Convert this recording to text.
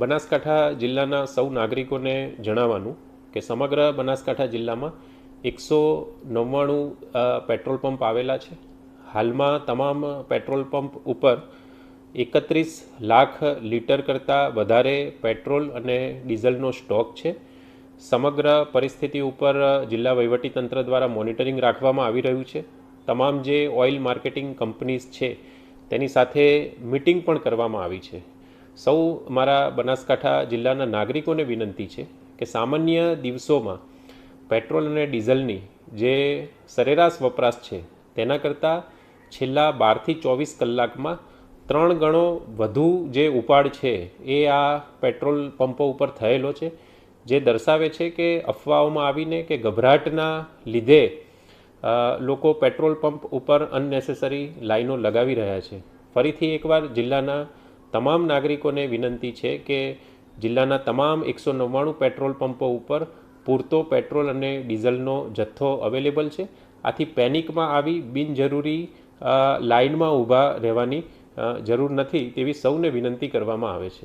બનાસકાંઠા જિલ્લાના સૌ નાગરિકોને જણાવવાનું કે સમગ્ર બનાસકાંઠા જિલ્લામાં 199 પેટ્રોલ પંપ આવેલા છે. હાલમાં તમામ પેટ્રોલ પંપ ઉપર 31 લાખ લીટર કરતાં વધારે પેટ્રોલ અને ડીઝલનો સ્ટોક છે. સમગ્ર પરિસ્થિતિ ઉપર જિલ્લા વહીવટીતંત્ર દ્વારા મોનિટરિંગ રાખવામાં આવી રહ્યું છે. તમામ જે ઓઇલ માર્કેટિંગ કંપનીઝ છે તેની સાથે મિટિંગ પણ કરવામાં આવી છે. સૌ મારા બનાસકાંઠા જિલ્લાના નાગરિકોને વિનંતી છે કે સામાન્ય દિવસોમાં પેટ્રોલ અને ડીઝલની જે સરેરાશ વપરાશ છે તેના કરતાં છેલ્લા 12થી 24 કલાકમાં 3 ગણો વધુ જે ઉપાડ છે એ આ પેટ્રોલ પંપો ઉપર થયેલો છે, જે દર્શાવે છે કે અફવાઓમાં આવીને કે ગભરાટના લીધે લોકો પેટ્રોલ પંપ ઉપર અનનેસેસરી લાઈનો લગાવી રહ્યા છે. ફરીથી એકવાર જિલ્લાના તમામ નાગરિકોને વિનંતી છે કે જિલ્લાના તમામ 199 પેટ્રોલ પંપો ઉપર પૂરતો પેટ્રોલ અને ડીઝલનો જથ્થો અવેલેબલ છે. આથી પેનિકમાં આવી બિનજરૂરી લાઇનમાં ઊભા રહેવાની જરૂર નથી તેવી સૌને વિનંતી કરવામાં આવે છે.